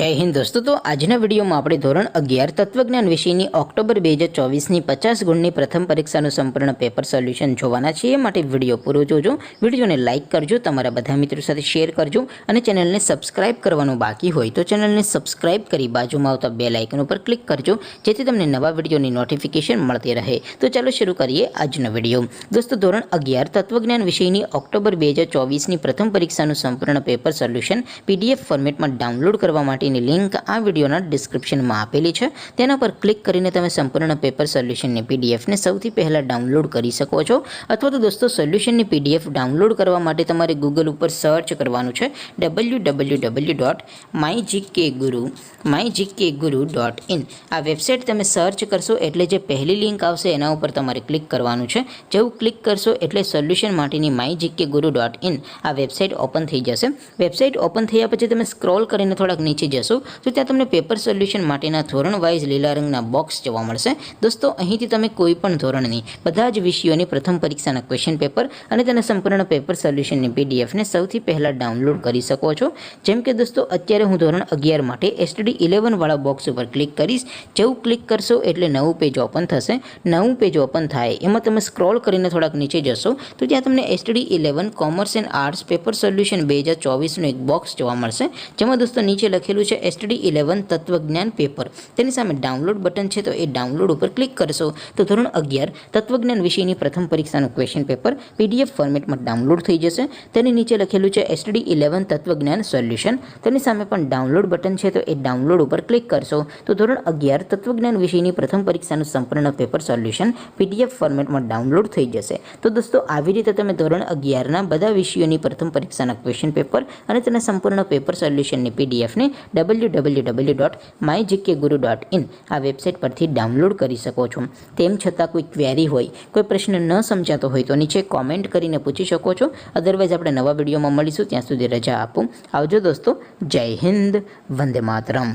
जय हिंद दोस्तों। तो आजना विडियो में આપણે ધોરણ 11 તત્વજ્ઞાન વિષયની ઓક્ટોબર 2024ની 50 ગુણની પ્રથમ પરીક્ષાનું સંપૂર્ણ પેપર સોલ્યુશન જોવાના છીએ। માટે વિડિયો પૂરો જોજો, વિડિયોને લાઈક કરજો, તમારા બધા મિત્રો સાથે શેર કરજો અને ચેનલને સબસ્ક્રાઇબ કરવાનું બાકી હોય તો ચેનલને સબસ્ક્રાઇબ કરી બાજુમાં આવતા બેલ આઇકન ઉપર ક્લિક કરજો જેથી તમને નવા વિડિયોની નોટિફિકેશન મળતી રહે। તો ચાલો શરૂ કરીએ આજનો વિડિયો। દોસ્તો ધોરણ 11 તત્વજ્ઞાન વિષયની ઓક્ટોબર 2024ની પ્રથમ પરીક્ષાનું સંપૂર્ણ પેપર સોલ્યુશન PDF ફોર્મેટમાં ડાઉનલોડ કરવા માટેની લિંક આ વિડિયોના ડિસ્ક્રિપ્શનમાં આપેલી છે। તેના પર ક્લિક કરીને તમે સંપૂર્ણ પેપર સોલ્યુશનની PDF ને સૌથી પહેલા ડાઉનલોડ કરી શકો છો। અથવા તો દોસ્તો સોલ્યુશનની PDF ડાઉનલોડ કરવા માટે તમારે ગૂગલ ઉપર સર્ચ કરવાનું છે www.mygkguru.in। આ વેબસાઇટ તમે સર્ચ કરશો એટલે જે પહેલી લિંક આવશે એના ઉપર તમારે ક્લિક કરવાનું છે। જેવું ક્લિક કરશો એટલે સોલ્યુશન માટેની mygkguru.in આ વેબસાઇટ ઓપન થઈ જશે। વેબસાઇટ ઓપન થયા પછી તમે સ્ક્રોલ કરીને થોડાક નીચે જશો તો ત્યાં તમને પેપર સોલ્યુશન માટેના ધોરણ વાઇઝ લીલા રંગના બોક્સ જોવા મળશે। દોસ્તો અહીંથી તમે કોઈ પણ ધોરણની બધા જ વિષયોની પ્રથમ પરીક્ષાના ક્વેશ્ચન પેપર અને તેના સંપૂર્ણ પેપર સોલ્યુશનની PDF ને સૌથી પહેલા ડાઉનલોડ કરી શકો છો। જેમ કે દોસ્તો અત્યારે હું ધોરણ 11 માટે STD 11 વાળા બોક્સ ઉપર ક્લિક કરીશ। જેવું ક્લિક કરશો એટલે નવું પેજ ઓપન થશે। નવું પેજ ઓપન થાય એમાં તમે સ્ક્રોલ કરીને થોડાક નીચે જશો તો ત્યાં તમને STD 11 commerce and arts paper solution 2024નું એક બોક્સ જોવા મળશે। જેમાં દોસ્તો નીચે લખેલું છે STD 11 તત્વજ્ઞાન પેપર। તેની સામે ડાઉનલોડ બટન છે તો એ ડાઉનલોડ ઉપર ક્લિક કરશો તો ધોરણ 11 તત્વજ્ઞાન વિષયની પ્રથમ પરીક્ષાનું ક્વેશ્ચન પેપર PDF ફોર્મેટમાં ડાઉનલોડ થઈ જશે। તેની નીચે લખેલું છે STD 11 તત્વજ્ઞાન સોલ્યુશન। તેની સામે પણ ડાઉનલોડ બટન છે તો એ ડાઉનલોડ ઉપર ક્લિક કરશો તો ધોરણ 11 તત્વજ્ઞાન વિષયની પ્રથમ પરીક્ષાનું સંપૂર્ણ પેપર સોલ્યુશન PDF ફોર્મેટમાં ડાઉનલોડ થઈ જશે। તો દોસ્તો આવી રીતે તમે ધોરણ 11ના બધા વિષયોની પ્રથમ પરીક્ષાના ક્વેશ્ચન પેપર અને તેના સંપૂર્ણ પેપર સોલ્યુશનની PDF ને www.mygkguru.in આ વેબસાઇટ પરથી ડાઉનલોડ કરી શકો છો। તેમ છતાં કોઈ ક્વેરી હોય, કોઈ પ્રશ્ન ન સમજાતો હોય તો નીચે કોમેન્ટ કરીને પૂછી શકો છો। અધરવાઇઝ આપણે નવા વિડીયોમાં મળીશું, ત્યાં સુધી રજા આપો। આવજો દોસ્તો। જય હિન્દ, વંદે માતરમ।